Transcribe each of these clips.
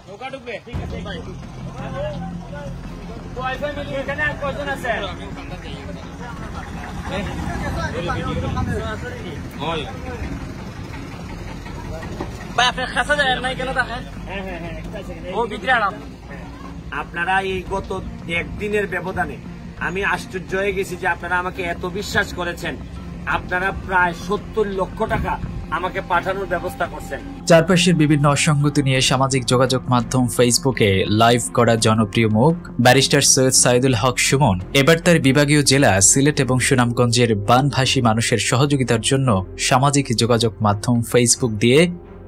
নৌকা ঢুকবে ঠিক আছে ভাই ওয়াইফাই মিলি এখানে আর কয়জন আছে ভাই আপনি খাসা যায় নাই কেন দেখেন ও ভিতরে আরাম আপনারা এই গত একদিনের ব্যবধানে আমি আশ্চর্য হয়ে গেছি যে আপনারা আমাকে এত বিশ্বাস করেছেন। আপনারা প্রায় 70 লক্ষ টাকা আমাকে পাঠানোর ব্যবস্থা করছেন। চারপাশের বিভিন্ন অসঙ্গতি নিয়ে সামাজিক যোগাযোগ মাধ্যম ফেসবুকে লাইভ করা জনপ্রিয় মুখ ব্যারিস্টার সৈয়দ সাইদুল হক সুমন এবার তার বিভাগীয় জেলা সিলেট এবং সুনামগঞ্জের বানভাসী মানুষের সহযোগিতার জন্য সামাজিক যোগাযোগ মাধ্যম ফেসবুক দিয়ে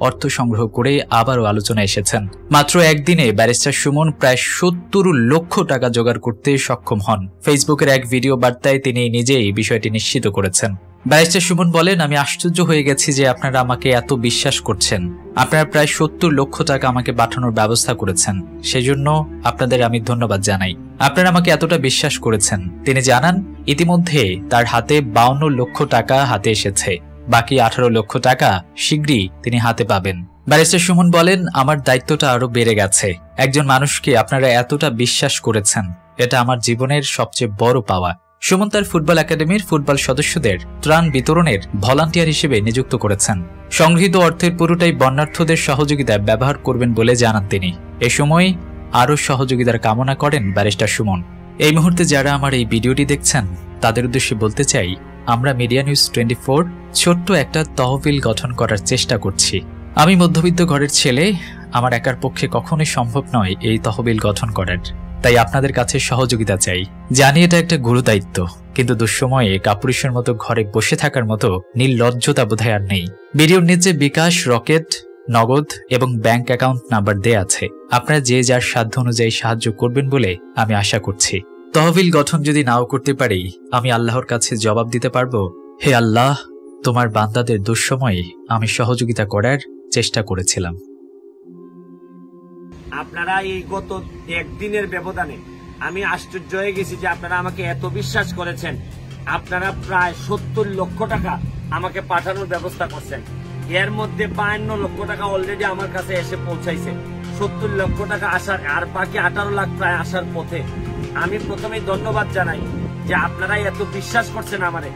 অর্থ সংগ্রহ করে আবারও আলোচনায় এসেছেন। মাত্র একদিনে ব্যারিস্টার সুমন প্রায় 70 লক্ষ টাকা জোগাড় করতে সক্ষম হন। ফেসবুকের এক ভিডিও বার্তায় তিনি নিজেই বিষয়টি নিশ্চিত করেছেন। ব্যারিস্টার সুমন বলেন, আমি আশ্চর্য হয়ে গেছি যে আপনারা আমাকে এত বিশ্বাস করছেন। আপনারা প্রায় 70 লক্ষ টাকা আমাকে পাঠানোর ব্যবস্থা করেছেন, সেজন্য আপনাদের আমি ধন্যবাদ জানাই। আপনারা আমাকে এতটা বিশ্বাস করেছেন। তিনি জানান, ইতিমধ্যে তার হাতে 52 লক্ষ টাকা হাতে এসেছে, বাকি 18 লক্ষ টাকা শীঘ্রই তিনি হাতে পাবেন। ব্যারিস্টার সুমন বলেন, আমার দায়িত্বটা আরো বেড়ে গেছে। একজন মানুষকে আপনারা এতটা বিশ্বাস করেছেন, এটা আমার জীবনের সবচেয়ে বড় পাওয়া। সুমন তার ফুটবল একাডেমির ফুটবল সদস্যদের ত্রাণ বিতরণের ভলান্টিয়ার হিসেবে নিযুক্ত করেছেন। সংগৃহীত অর্থের পুরোটাই বন্যার্থদের সহযোগিতায় ব্যবহার করবেন বলে জানান তিনি। এ সময় আরও সহযোগিতার কামনা করেন ব্যারিস্টার সুমন। এই মুহূর্তে যারা আমার এই ভিডিওটি দেখছেন তাদের উদ্দেশ্যে বলতে চাই, আমরা মিডিয়া নিউজ 24 ছোট্ট একটা তহবিল গঠন করার চেষ্টা করছি। আমি মধ্যবিত্ত ঘরের ছেলে, আমার একার পক্ষে কখনোই সম্ভব নয় এই তহবিল গঠন করার, তাই আপনাদের কাছে সহযোগিতা চাই। জানি এটা একটা গুরু দায়িত্ব, কিন্তু দুঃসময়ে কাপুরুষের মতো ঘরে বসে থাকার মতো নির্লজ্জতা বোধহয় আর নেই। ভিডিওর নিচে বিকাশ, রকেট, নগদ এবং ব্যাংক অ্যাকাউন্ট নাম্বার দেয়া আছে। আপনারা যে যার সাধ্য অনুযায়ী সাহায্য করবেন বলে আমি আশা করছি। তহবিল গঠন যদি নাও করতে পারি, আমি আল্লাহর কাছে জবাব দিতে পারবো, হে আল্লাহ, তোমার বান্দাদের দুঃসময়ে আমি সহযোগিতা করার চেষ্টা করেছিলাম। আপনারা এই গত একদিনের ব্যবধানে আমি আশ্চর্য হয়ে গেছি যে আপনারা আমাকে এত বিশ্বাস করেছেন। আপনারা প্রায় 70 লক্ষ টাকা আমাকে পাঠানোর ব্যবস্থা করছেন। এর মধ্যে 52 লক্ষ টাকা অলরেডি আমার কাছে এসে পৌঁছাইছে। 70 লক্ষ টাকা আসার আর বাকি 18 লাখ প্রায় আসার পথে। আমি প্রথমেই ধন্যবাদ জানাই যে আপনারা এত বিশ্বাস করছেন আমারে।